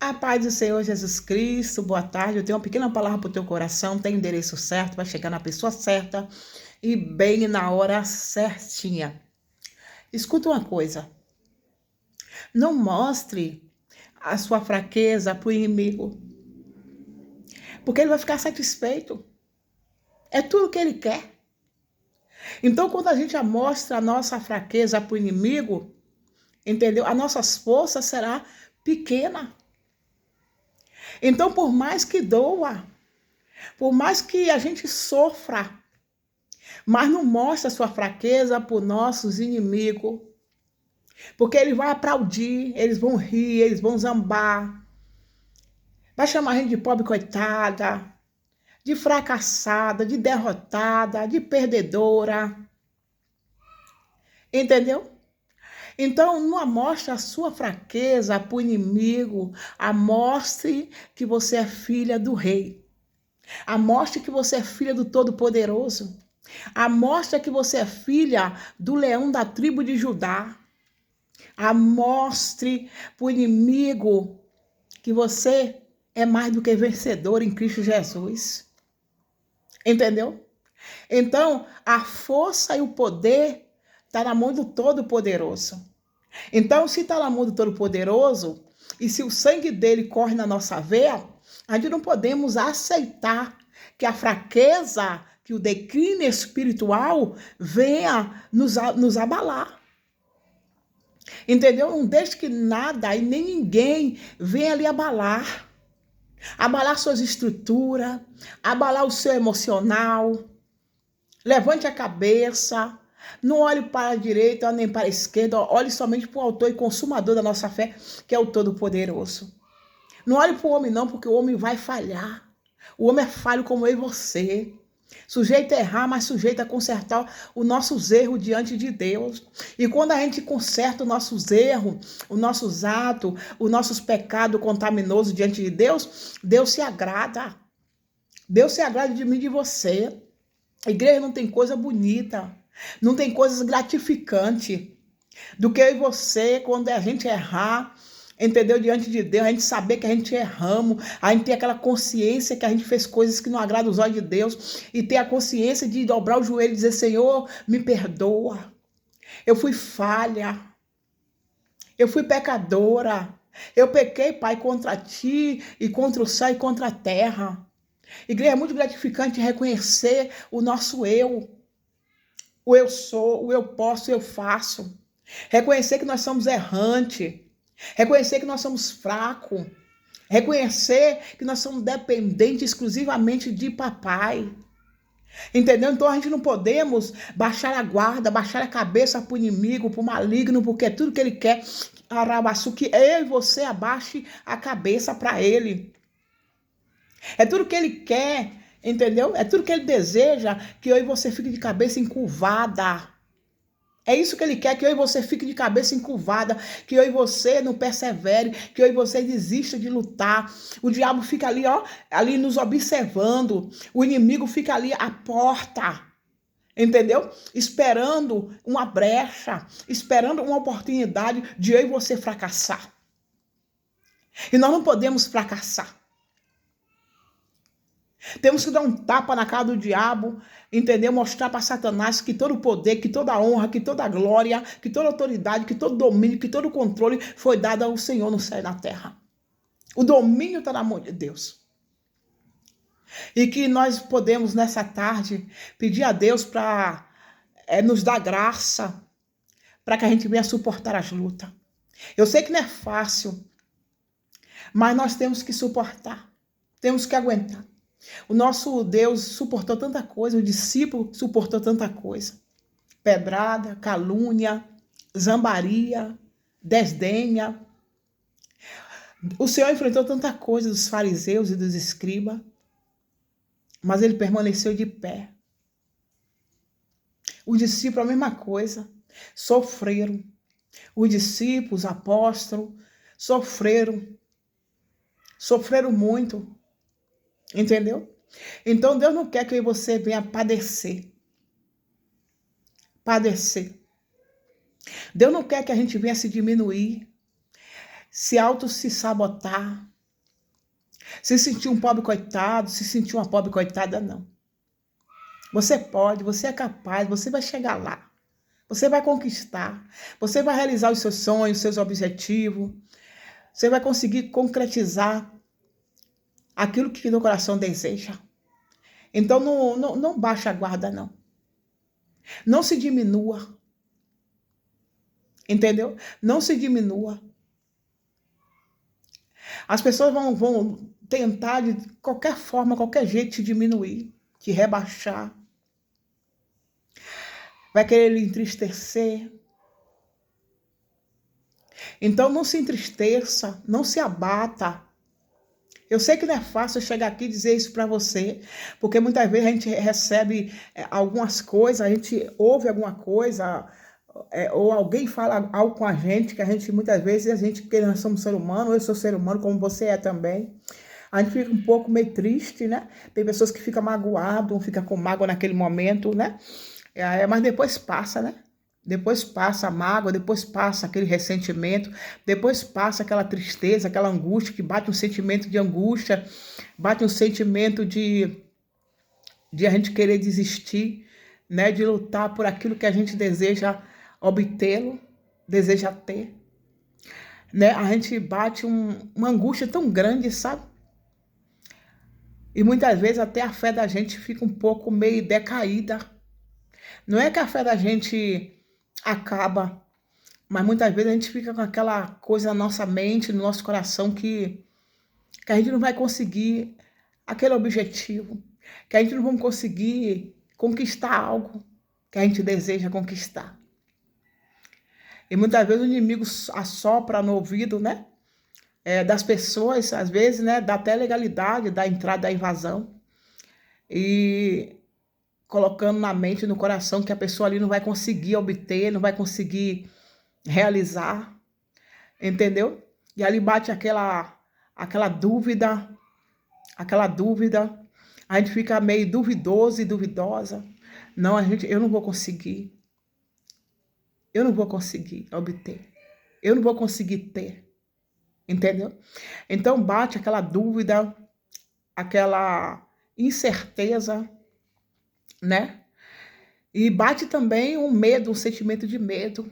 A paz do Senhor Jesus Cristo, boa tarde. Eu tenho uma pequena palavra para o teu coração, tem endereço certo, vai chegar na pessoa certa e bem na hora certinha. Escuta uma coisa, não mostre a sua fraqueza para o inimigo, porque ele vai ficar satisfeito. É tudo que ele quer. Então, quando a gente mostra a nossa fraqueza para o inimigo, entendeu? As nossas forças será pequena. Então, por mais que doa, por mais que a gente sofra, mas não mostra sua fraqueza para os nossos inimigos, porque ele vai aplaudir, eles vão rir, eles vão zambar, vai chamar a gente de pobre coitada, de fracassada, de derrotada, de perdedora, entendeu? Então, não amostre a sua fraqueza para o inimigo, amostre que você é filha do rei, amostre que você é filha do Todo-Poderoso, amostre que você é filha do leão da tribo de Judá, amostre para o inimigo que você é mais do que vencedor em Cristo Jesus, entendeu? Então, a força e o poder está na mão do Todo-Poderoso. Então, se está na mão do Todo-Poderoso, e se o sangue dele corre na nossa veia, a gente não podemos aceitar que a fraqueza, que o declínio espiritual venha nos abalar. Entendeu? Não deixe que nada e nem ninguém venha lhe abalar. Abalar suas estruturas, abalar o seu emocional. Levante a cabeça. Não olhe para a direita nem para a esquerda, olhe somente para o autor e consumador da nossa fé, que é o Todo-Poderoso. Não olhe para o homem não, porque o homem vai falhar. O homem é falho como eu e você. Sujeito a errar, mas sujeito a consertar os nossos erros diante de Deus. E quando a gente conserta os nossos erros, os nossos atos, os nossos pecados contaminosos diante de Deus, Deus se agrada. Deus se agrada de mim e de você. A igreja não tem coisa bonita, não tem coisas gratificantes do que eu e você, quando a gente errar, entendeu? Diante de Deus, a gente saber que a gente erramos, a gente ter aquela consciência que a gente fez coisas que não agradam os olhos de Deus e ter a consciência de dobrar o joelho e dizer, Senhor, me perdoa. Eu fui falha, eu fui pecadora, eu pequei, Pai, contra ti e contra o céu e contra a terra. Igreja, é muito gratificante reconhecer o nosso eu. O eu sou, o eu posso, o eu faço. Reconhecer que nós somos errantes. Reconhecer que nós somos fracos. Reconhecer que nós somos dependentes exclusivamente de papai. Entendeu? Então a gente não podemos baixar a guarda, baixar a cabeça para o inimigo, para o maligno, porque é tudo que ele quer, Arabaçu, que eu e você abaixe a cabeça para ele. É tudo que ele quer, entendeu? É tudo que ele deseja, que eu e você fique de cabeça encurvada. É isso que ele quer, que eu e você fique de cabeça encurvada, que eu e você não persevere, que eu e você desista de lutar. O diabo fica ali, ó, ali nos observando. O inimigo fica ali à porta, entendeu? Esperando uma brecha, esperando uma oportunidade de eu e você fracassar. E nós não podemos fracassar. Temos que dar um tapa na cara do diabo, entendeu? Mostrar para Satanás que todo poder, que toda honra, que toda glória, que toda autoridade, que todo domínio, que todo controle foi dado ao Senhor no céu e na terra. O domínio está na mão de Deus. E que nós podemos, nessa tarde, pedir a Deus para nos dar graça, para que a gente venha suportar as lutas. Eu sei que não é fácil, mas nós temos que suportar, temos que aguentar. O nosso Deus suportou tanta coisa, o discípulo suportou tanta coisa. Pedrada, calúnia, zombaria, desdenha. O Senhor enfrentou tanta coisa dos fariseus e dos escribas, mas ele permaneceu de pé. Os discípulos, a mesma coisa, sofreram. Os discípulos, os apóstolos, sofreram muito. Entendeu? Então Deus não quer que você venha padecer. Deus não quer que a gente venha se diminuir, se sabotar. Se sentir um pobre coitado, se sentir uma pobre coitada, não. Você pode, você é capaz, você vai chegar lá. Você vai conquistar. Você vai realizar os seus sonhos, os seus objetivos. Você vai conseguir concretizar aquilo que o coração deseja. Então não baixe a guarda, não. Não se diminua. Entendeu? Não se diminua. As pessoas vão tentar de qualquer forma, qualquer jeito te diminuir, te rebaixar. Vai querer lhe entristecer. Então não se entristeça, não se abata. Eu sei que não é fácil chegar aqui e dizer isso para você, porque muitas vezes a gente recebe algumas coisas, a gente ouve alguma coisa, ou alguém fala algo com a gente, que a gente muitas vezes, porque nós somos ser humano, eu sou ser humano, como você é também, a gente fica um pouco meio triste, né? Tem pessoas que ficam magoadas, ficam com mágoa naquele momento, né? Mas depois passa, né? Depois passa a mágoa, depois passa aquele ressentimento, depois passa aquela tristeza, aquela angústia, que bate um sentimento de angústia, bate um sentimento de a gente querer desistir, né? De lutar por aquilo que a gente deseja obtê-lo, deseja ter. Né? A gente bate uma angústia tão grande, sabe? E muitas vezes até a fé da gente fica um pouco meio decaída. Não é que a fé da gente acaba, mas muitas vezes a gente fica com aquela coisa na nossa mente, no nosso coração, que a gente não vai conseguir aquele objetivo, que a gente não vai conseguir conquistar algo que a gente deseja conquistar. E muitas vezes o inimigo assopra no ouvido, né? Das pessoas, às vezes, né? Dá até legalidade da entrada, da invasão. E colocando na mente e no coração que a pessoa ali não vai conseguir obter, não vai conseguir realizar, entendeu? E ali bate aquela dúvida, a gente fica meio duvidoso e duvidosa. Não, eu não vou conseguir. Eu não vou conseguir obter. Eu não vou conseguir ter. Entendeu? Então bate aquela dúvida, aquela incerteza, né? E bate também um medo, um sentimento de medo,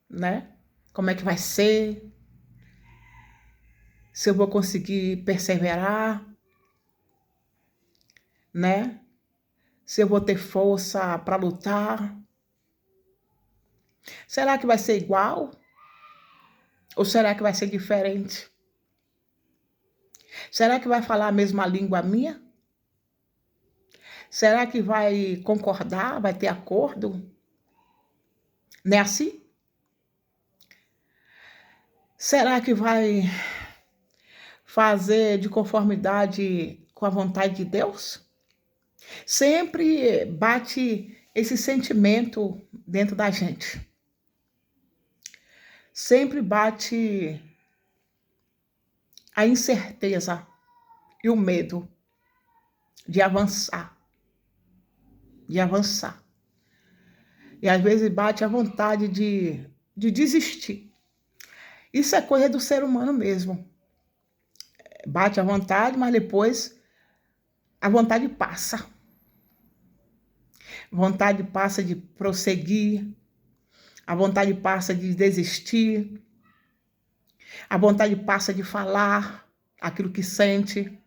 né? Como é que vai ser? Se eu vou conseguir perseverar, né? Se eu vou ter força para lutar. Será que vai ser igual? Ou será que vai ser diferente? Será que vai falar a mesma língua minha? Será que vai concordar? Vai ter acordo? Não é assim? Será que vai fazer de conformidade com a vontade de Deus? Sempre bate esse sentimento dentro da gente. Sempre bate a incerteza e o medo de avançar. De avançar. E às vezes bate a vontade de desistir. Isso é coisa do ser humano mesmo. Bate a vontade, mas depois a vontade passa. A vontade passa de prosseguir. A vontade passa de desistir. A vontade passa de falar aquilo que sente.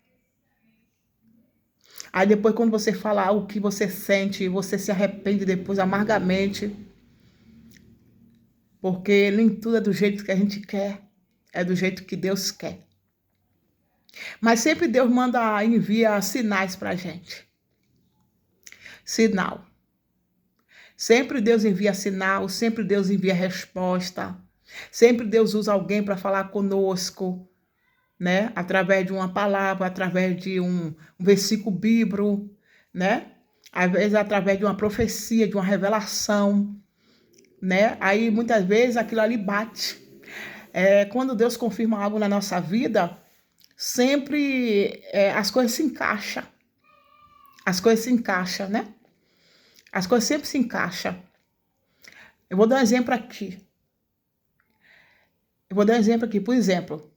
Aí depois, quando você fala o que você sente, você se arrepende depois amargamente. Porque nem tudo é do jeito que a gente quer. É do jeito que Deus quer. Mas sempre Deus envia sinais pra gente. Sinal. Sempre Deus envia sinal, sempre Deus envia resposta. Sempre Deus usa alguém para falar conosco, né? Através de uma palavra, através de um versículo bíblico, né? Às vezes através de uma profecia, de uma revelação, né? Aí muitas vezes aquilo ali bate. Quando Deus confirma algo na nossa vida, sempre as coisas se encaixam. As coisas se encaixam, né? As coisas sempre se encaixam. Eu vou dar um exemplo aqui. Por exemplo,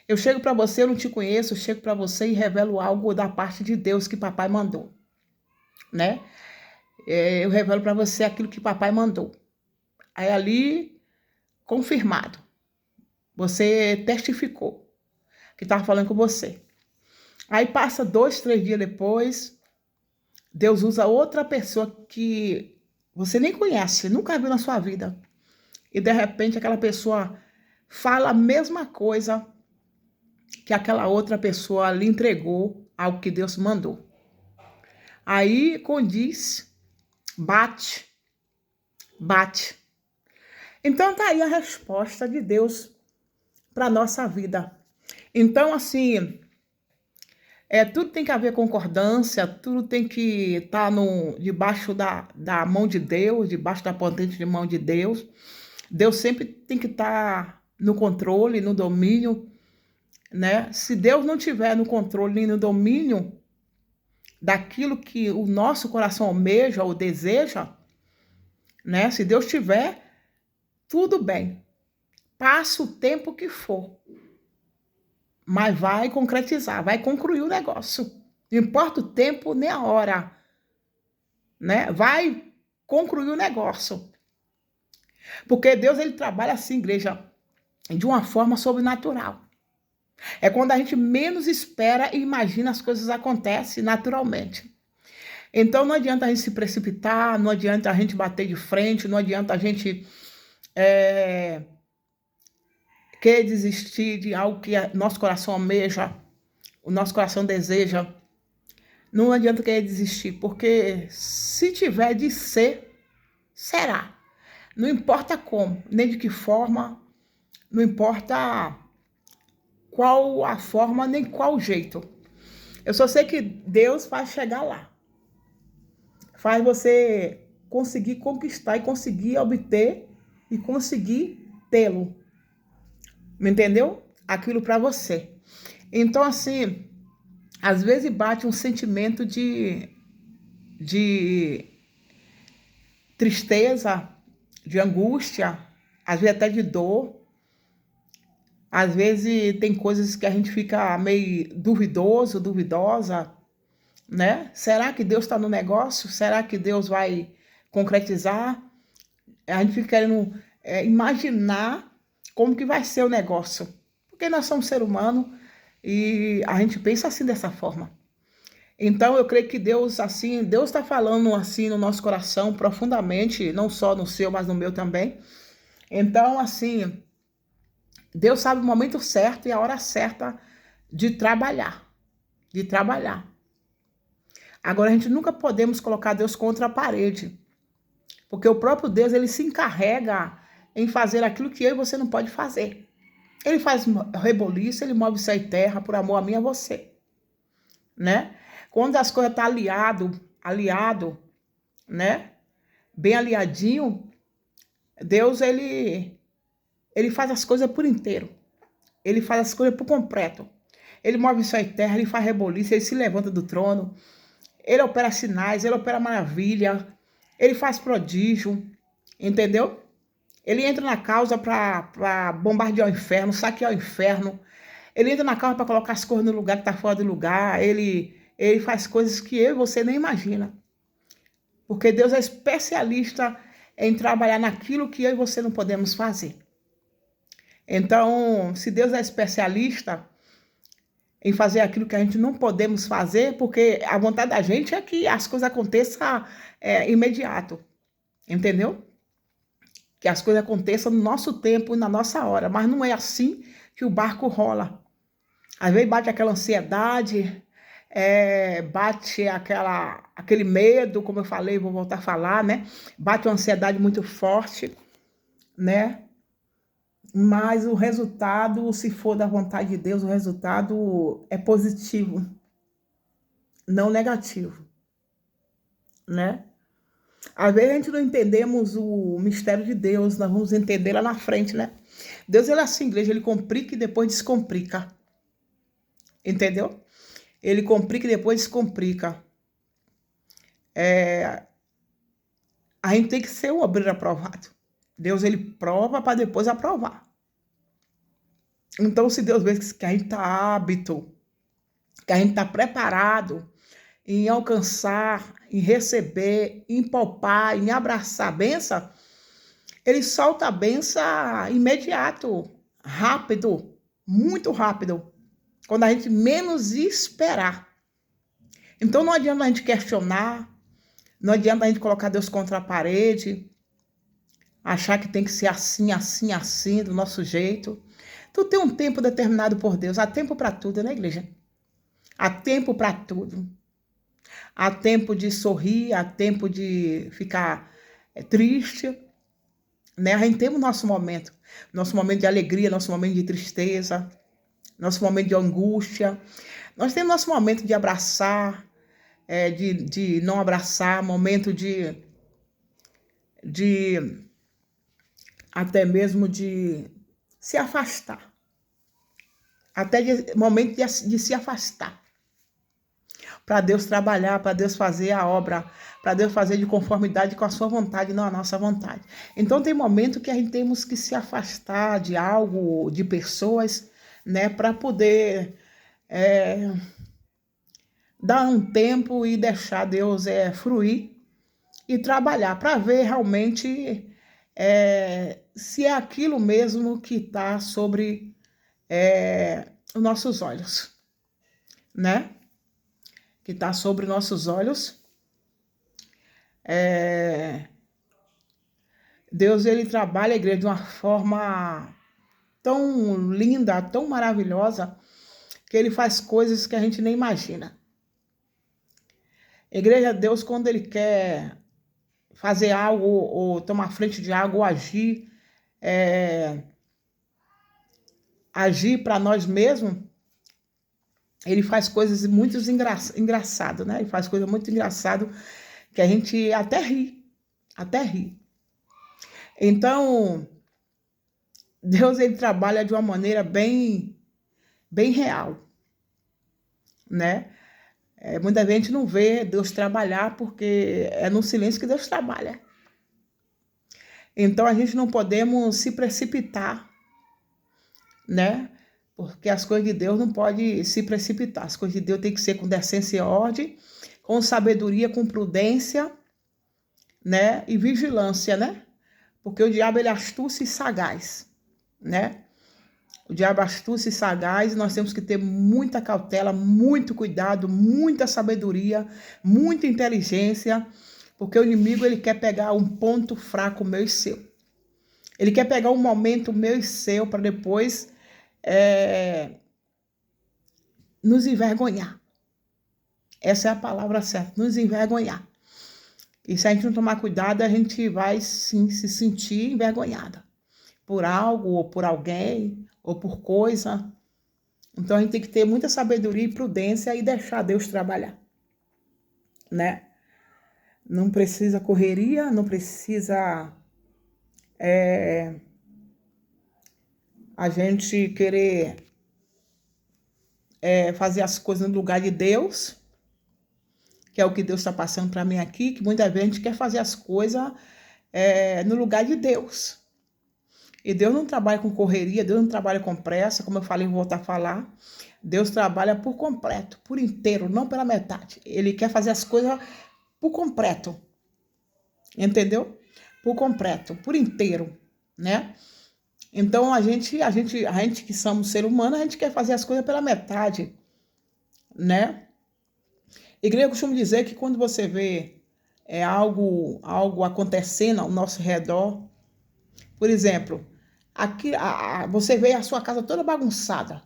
Eu chego para você, eu não te conheço, eu chego para você e revelo algo da parte de Deus que papai mandou, né? Eu revelo para você aquilo que papai mandou. Aí ali, confirmado, você testificou que estava falando com você. Aí passa 2, 3 dias depois, Deus usa outra pessoa que você nem conhece, nunca viu na sua vida. E de repente aquela pessoa fala a mesma coisa que aquela outra pessoa lhe entregou algo que Deus mandou. Aí condiz, bate, bate. Então tá aí a resposta de Deus para nossa vida. Então assim, tudo tem que haver concordância, tudo tem que estar debaixo da mão de Deus, debaixo da potente de mão de Deus. Deus sempre tem que estar no controle, no domínio, né? Se Deus não tiver no controle nem no domínio daquilo que o nosso coração almeja ou deseja, né? Se Deus tiver, tudo bem. Passa o tempo que for, mas vai concretizar, vai concluir o negócio. Não importa o tempo nem a hora, né? Vai concluir o negócio. Porque Deus, ele trabalha assim, igreja, de uma forma sobrenatural. É quando a gente menos espera e imagina as coisas acontecem naturalmente. Então não adianta a gente se precipitar, não adianta a gente bater de frente, não adianta a gente querer desistir de algo que nosso coração almeja, o nosso coração deseja. Não adianta querer desistir, porque se tiver de ser, será. Não importa como, nem de que forma, não importa qual a forma, nem qual o jeito. Eu só sei que Deus faz chegar lá. Faz você conseguir conquistar e conseguir obter e conseguir tê-lo. Me entendeu? Aquilo para você. Então, assim, às vezes bate um sentimento de tristeza, de angústia, às vezes até de dor. Às vezes tem coisas que a gente fica meio duvidosa, né? Será que Deus está no negócio? Será que Deus vai concretizar? A gente fica querendo imaginar como que vai ser o negócio. Porque nós somos ser humano e a gente pensa assim dessa forma. Então eu creio que Deus assim, Deus está falando assim no nosso coração profundamente, não só no seu, mas no meu também. Então assim, Deus sabe o momento certo e a hora certa de trabalhar, de trabalhar. Agora a gente nunca podemos colocar Deus contra a parede, porque o próprio Deus, ele se encarrega em fazer aquilo que eu e você não pode fazer. Ele faz reboliço, ele move céu e terra por amor a mim e a você, né? Quando as coisas estão aliado, né? Bem aliadinho, Deus, ele faz as coisas por inteiro. Ele faz as coisas por completo. Ele move céu e terra, ele faz reboliço, ele se levanta do trono. Ele opera sinais, ele opera maravilha. Ele faz prodígio, entendeu? Ele entra na causa para bombardear o inferno, saquear o inferno. Ele entra na causa para colocar as coisas no lugar que está fora do lugar. Ele faz coisas que eu e você nem imagina. Porque Deus é especialista em trabalhar naquilo que eu e você não podemos fazer. Então, se Deus é especialista em fazer aquilo que a gente não podemos fazer, porque a vontade da gente é que as coisas aconteçam imediato, entendeu? Que as coisas aconteçam no nosso tempo e na nossa hora, mas não é assim que o barco rola. Às vezes bate aquela ansiedade, bate aquele medo, como eu falei, vou voltar a falar, né? Bate uma ansiedade muito forte, né? Mas o resultado, se for da vontade de Deus, o resultado é positivo, não negativo, né? Às vezes a gente não entendemos o mistério de Deus, nós vamos entender lá na frente, né? Deus, ele é assim, igreja, ele complica e depois descomplica, entendeu? Ele complica e depois descomplica. A gente tem que ser um obreiro aprovado. Deus, ele prova para depois aprovar. Então, se Deus vê que a gente está apto, que a gente está preparado em alcançar, em receber, em palpar, em abraçar a benção, ele solta a benção imediato, rápido, muito rápido, quando a gente menos esperar. Então não adianta a gente questionar, não adianta a gente colocar Deus contra a parede, achar que tem que ser assim, assim, assim, do nosso jeito. Tu tem um tempo determinado por Deus, há tempo para tudo, né, igreja? Há tempo para tudo. Há tempo de sorrir, há tempo de ficar triste, né? A gente tem o nosso momento de alegria, nosso momento de tristeza, nosso momento de angústia. Nós temos nosso momento de abraçar, de não abraçar, momento de até mesmo de se afastar, até momento de se afastar, para Deus trabalhar, para Deus fazer a obra, para Deus fazer de conformidade com a sua vontade, não a nossa vontade. Então tem momento que a gente temos que se afastar de algo, de pessoas, né, para poder dar um tempo e deixar Deus fruir e trabalhar, para ver realmente se é aquilo mesmo que está sobre os nossos olhos, né? Que está sobre nossos olhos. Deus, ele trabalha a igreja de uma forma tão linda, tão maravilhosa, que ele faz coisas que a gente nem imagina. A igreja de Deus, quando ele quer fazer algo, ou tomar frente de algo, ou agir para nós mesmos, ele faz coisas muito engraçadas, né? Ele faz coisas muito engraçadas que a gente até ri. Então, Deus, ele trabalha de uma maneira bem real, né? Muita gente não vê Deus trabalhar porque é no silêncio que Deus trabalha. Então, a gente não podemos se precipitar, né? Porque as coisas de Deus não podem se precipitar. As coisas de Deus têm que ser com decência e ordem, com sabedoria, com prudência, né? E vigilância, né? Porque o diabo, ele é astuto e sagaz, né? O diabo é astuto e sagaz, e nós temos que ter muita cautela, muito cuidado, muita sabedoria, muita inteligência, porque o inimigo, ele quer pegar um ponto fraco meu e seu. Ele quer pegar um momento meu e seu para depois nos envergonhar. Essa é a palavra certa, nos envergonhar. E se a gente não tomar cuidado, a gente vai sim se sentir envergonhada por algo, ou por alguém, ou por coisa. Então a gente tem que ter muita sabedoria e prudência e deixar Deus trabalhar, né? Não precisa correria, não precisa a gente querer fazer as coisas no lugar de Deus, que é o que Deus está passando para mim aqui, que muitas vezes a gente quer fazer as coisas no lugar de Deus. E Deus não trabalha com correria, Deus não trabalha com pressa, como eu falei, vou voltar a falar. Deus trabalha por completo, por inteiro, não pela metade. Ele quer fazer as coisas por completo, entendeu? Por completo, por inteiro, né? Então, a gente que somos ser humano, a gente quer fazer as coisas pela metade, né? Igreja, eu costumo dizer que quando você vê algo acontecendo ao nosso redor, por exemplo, aqui você vê a sua casa toda bagunçada.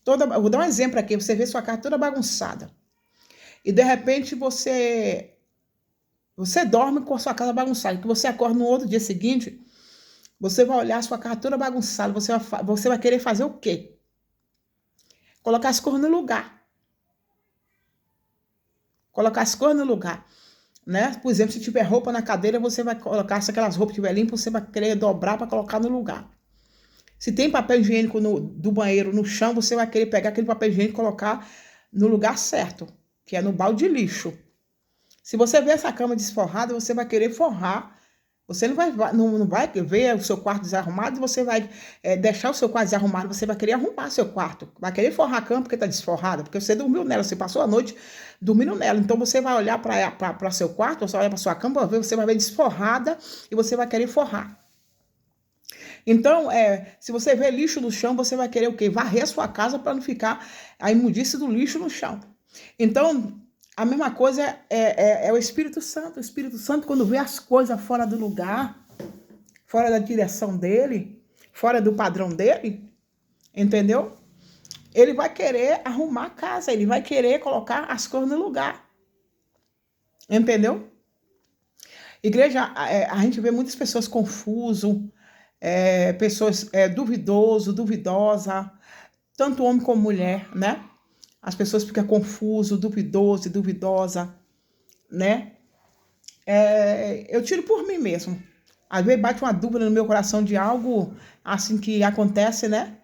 Vou dar um exemplo aqui, você vê sua casa toda bagunçada. E de repente você dorme com a sua casa bagunçada, que você acorda no outro dia seguinte, você vai olhar a sua casa toda bagunçada, você vai querer fazer o quê? Colocar as coisas no lugar. Colocar as coisas no lugar, né? Por exemplo, se tiver roupa na cadeira, você vai colocar, se aquelas roupas estiver limpas, você vai querer dobrar para colocar no lugar. Se tem papel higiênico do banheiro no chão, você vai querer pegar aquele papel higiênico e colocar no lugar certo, que é no balde de lixo. Se você vê essa cama desforrada, você vai querer forrar Você não vai ver o seu quarto desarrumado, você vai deixar o seu quarto desarrumado, você vai querer arrumar seu quarto, vai querer forrar a cama porque está desforrada, porque você dormiu nela, você passou a noite dormindo nela. Então você vai olhar para seu quarto, você olha para sua cama, você vai ver desforrada e você vai querer forrar. Então, se você vê lixo no chão, você vai querer o quê? Varrer a sua casa para não ficar a imundície do lixo no chão. Então, a mesma coisa é o Espírito Santo. O Espírito Santo, quando vê as coisas fora do lugar, fora da direção dele, fora do padrão dele, entendeu? Ele vai querer arrumar a casa, ele vai querer colocar as coisas no lugar. Entendeu? Igreja, a gente vê muitas pessoas confusas, pessoas duvidosa, tanto homem como mulher, né? As pessoas ficam confusas, duvidoso e duvidosa, né? Eu tiro por mim mesmo. Às vezes bate uma dúvida no meu coração de algo assim que acontece, né?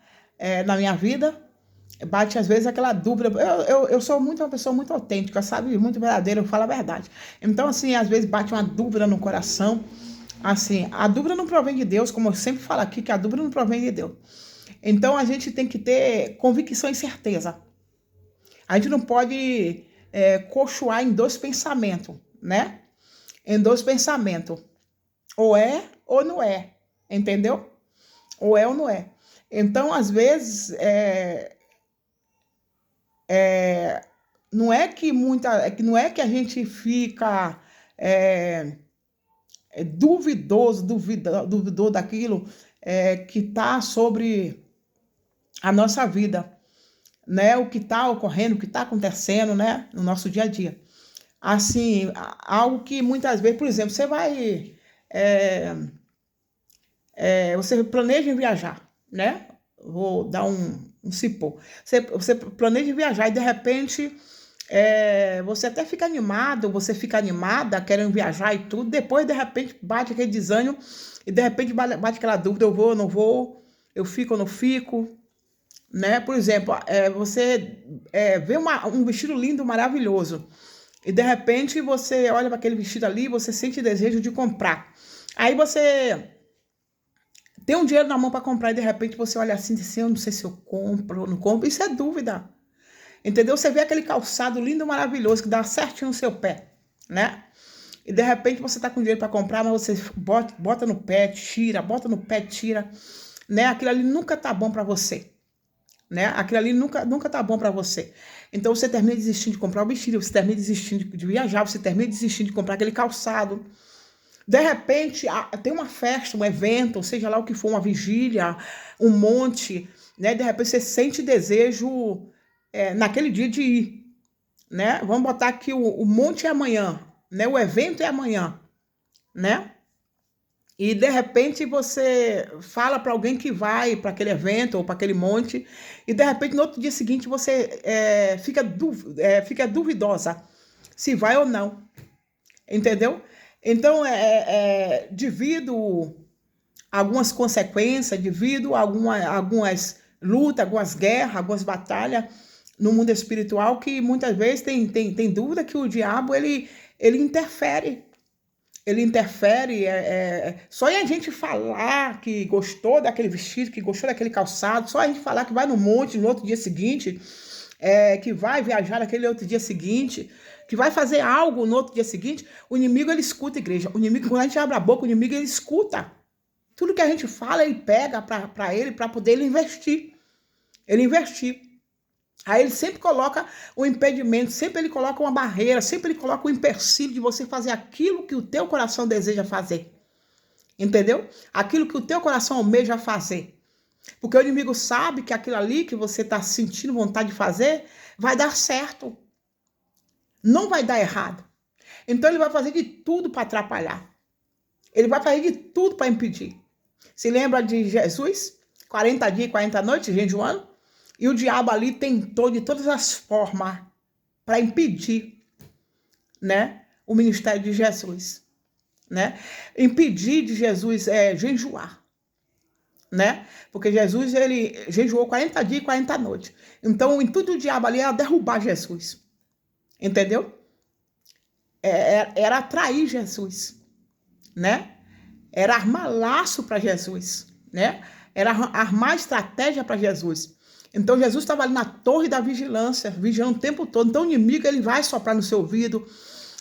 Na minha vida. Bate às vezes aquela dúvida. Eu sou uma pessoa muito autêntica, sabe? Muito verdadeira, eu falo a verdade. Então, assim, às vezes bate uma dúvida no coração. Assim, a dúvida não provém de Deus, como eu sempre falo aqui, que a dúvida não provém de Deus. Então, a gente tem que ter convicção e certeza. A gente não pode cochoar em dois pensamentos, né? Em dois pensamentos. Ou é ou não é, entendeu? Ou é ou não é. Então, às vezes, não é que não é que a gente fica duvidou daquilo que está sobre a nossa vida, né? O que está ocorrendo, o que está acontecendo, né? No nosso dia a dia. Assim, algo que muitas vezes, por exemplo, você vai, você planeja em viajar, né? Vou dar um cipó. Você planeja em viajar e de repente você até fica animado, você fica animada, querendo viajar e tudo, depois de repente bate aquele desânimo e de repente bate aquela dúvida, eu vou ou não vou, eu fico ou não fico, né? Por exemplo, você vê um vestido lindo, maravilhoso, e de repente você olha para aquele vestido ali, você sente desejo de comprar. Aí você tem um dinheiro na mão para comprar e de repente você olha assim, eu não sei se eu compro ou não compro. Isso é dúvida. Entendeu? Você vê aquele calçado lindo, maravilhoso, que dá certinho no seu pé, né? E de repente você tá com dinheiro para comprar, mas você bota no pé, tira, bota no pé, tira, né? Aquilo ali nunca tá bom para você, né? Aquilo ali nunca tá bom para você. Então você termina desistindo de comprar o vestido, você termina desistindo de viajar, você termina desistindo de comprar aquele calçado. De repente tem uma festa, um evento, seja lá o que for, uma vigília, um monte, né? De repente você sente desejo naquele dia de ir, né? Vamos botar aqui o monte é amanhã, né? O evento é amanhã, né? E de repente você fala para alguém que vai para aquele evento ou para aquele monte, e de repente no outro dia seguinte você fica duvidosa se vai ou não, entendeu? Então, devido a algumas consequências, devido a algumas lutas, algumas guerras, algumas batalhas no mundo espiritual, que muitas vezes tem dúvida que o diabo ele interfere. Ele interfere, só em a gente falar que gostou daquele vestido, que gostou daquele calçado, só a gente falar que vai no monte no outro dia seguinte, que vai viajar naquele outro dia seguinte, que vai fazer algo no outro dia seguinte, o inimigo ele escuta, igreja. O inimigo, quando a gente abre a boca, o inimigo ele escuta. Tudo que a gente fala, ele pega para ele, para poder ele investir. Ele investir. Aí ele sempre coloca o impedimento, sempre ele coloca uma barreira, sempre ele coloca o empecilho de você fazer aquilo que o teu coração deseja fazer. Entendeu? Aquilo que o teu coração almeja fazer. Porque o inimigo sabe que aquilo ali que você está sentindo vontade de fazer vai dar certo. Não vai dar errado. Então ele vai fazer de tudo para atrapalhar. Ele vai fazer de tudo para impedir. Se lembra de Jesus? 40 dias e 40 noites, jejuando? E o diabo ali tentou de todas as formas para impedir, né, o ministério de Jesus, né? Impedir de Jesus jejuar, né? Porque Jesus ele jejuou 40 dias e 40 noites. Então, o intuito do diabo ali era derrubar Jesus. Entendeu? Era atrair Jesus, né? era armar laço para Jesus, né? Era armar estratégia para Jesus. Então Jesus estava ali na torre da vigilância, vigiando o tempo todo. Então o inimigo ele vai soprar no seu ouvido,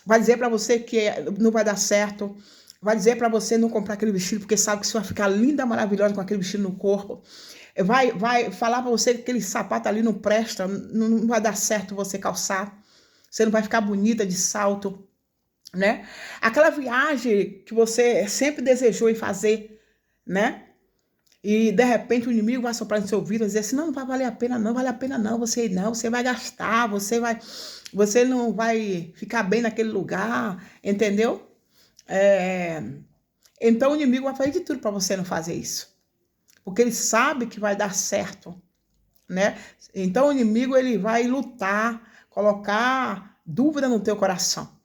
vai dizer para você que não vai dar certo, vai dizer para você não comprar aquele vestido porque sabe que você vai ficar linda, maravilhosa com aquele vestido no corpo. Vai falar para você que aquele sapato ali não presta, não vai dar certo você calçar. Você não vai ficar bonita de salto, né? Aquela viagem que você sempre desejou em fazer, né? E de repente o inimigo vai soprar no seu ouvido e dizer assim, não vai valer a pena, não vale a pena não, você vai gastar, você não vai ficar bem naquele lugar, entendeu? Então o inimigo vai fazer de tudo para você não fazer isso, porque ele sabe que vai dar certo, né? Então o inimigo ele vai lutar, colocar dúvida no teu coração.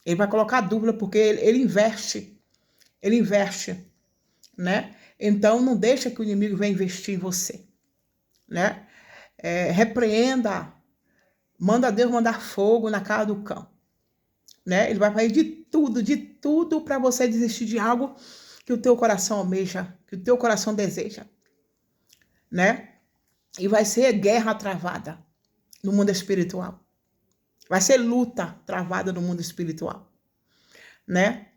Ele vai colocar dúvida porque ele investe, né? Então não deixa que o inimigo venha investir em você, né? Repreenda, manda Deus mandar fogo na cara do cão, né? Ele vai fazer de tudo para você desistir de algo que o teu coração almeja, que o teu coração deseja, né? E vai ser guerra travada no mundo espiritual. Vai ser luta travada no mundo espiritual, né?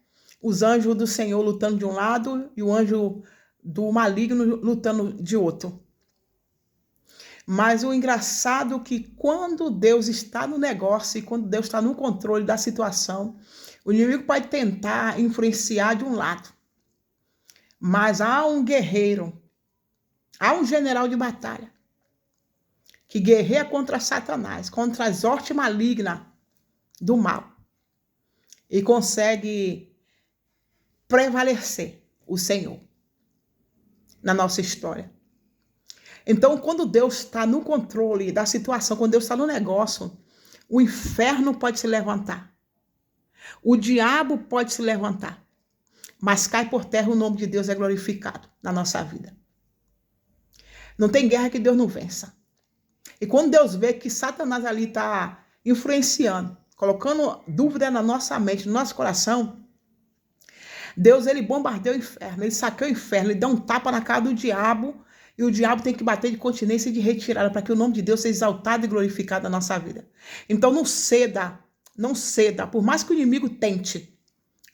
Os anjos do Senhor lutando de um lado e o anjo do maligno lutando de outro. Mas o engraçado é que quando Deus está no negócio e quando Deus está no controle da situação, o inimigo pode tentar influenciar de um lado. Mas há um guerreiro, há um general de batalha que guerreia contra Satanás, contra as hortes malignas do mal e consegue prevalecer o Senhor na nossa história. Então, quando Deus está no controle da situação, quando Deus está no negócio, o inferno pode se levantar. O diabo pode se levantar. Mas cai por terra, o nome de Deus é glorificado na nossa vida. Não tem guerra que Deus não vença. E quando Deus vê que Satanás ali está influenciando, colocando dúvida na nossa mente, no nosso coração, Deus, ele bombardeia o inferno, ele saqueia o inferno, ele dá um tapa na cara do diabo, e o diabo tem que bater de continência e de retirada, para que o nome de Deus seja exaltado e glorificado na nossa vida. Então não ceda, por mais que o inimigo tente,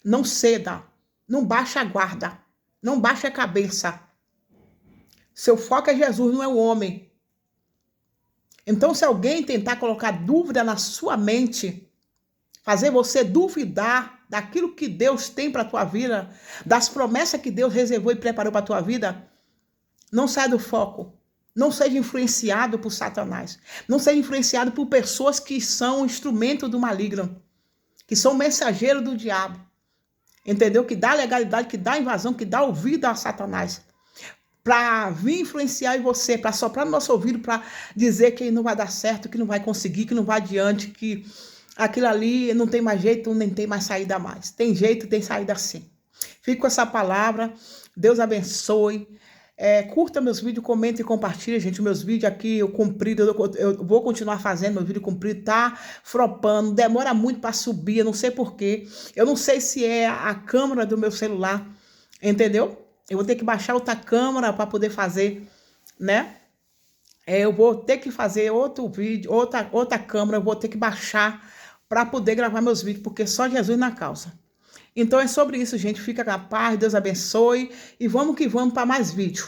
não ceda, não baixe a guarda, não baixe a cabeça. Seu foco é Jesus, não é o homem. Então se alguém tentar colocar dúvida na sua mente, fazer você duvidar daquilo que Deus tem para a tua vida, das promessas que Deus reservou e preparou para a tua vida, não saia do foco. Não seja influenciado por Satanás. Não seja influenciado por pessoas que são instrumento do maligno, que são mensageiros do diabo. Entendeu? Que dá legalidade, que dá invasão, que dá ouvido a Satanás. Para vir influenciar em você, para soprar no nosso ouvido, para dizer que não vai dar certo, que não vai conseguir, que não vai adiante, que aquilo ali não tem mais jeito, nem tem mais saída mais. Tem jeito, tem saída sim. Fico com essa palavra. Deus abençoe. Curta meus vídeos, comenta e compartilha, gente. Meus vídeos aqui, eu vou continuar fazendo. Meu vídeo comprido tá flopando, demora muito para subir, eu não sei porquê. Eu não sei se é a câmera do meu celular, entendeu? Eu vou ter que baixar outra câmera para poder fazer, né? Eu vou ter que fazer outro vídeo, outra câmera, eu vou ter que baixar para poder gravar meus vídeos, porque só Jesus na causa. Então é sobre isso, gente. Fica na paz, Deus abençoe e vamos que vamos para mais vídeo.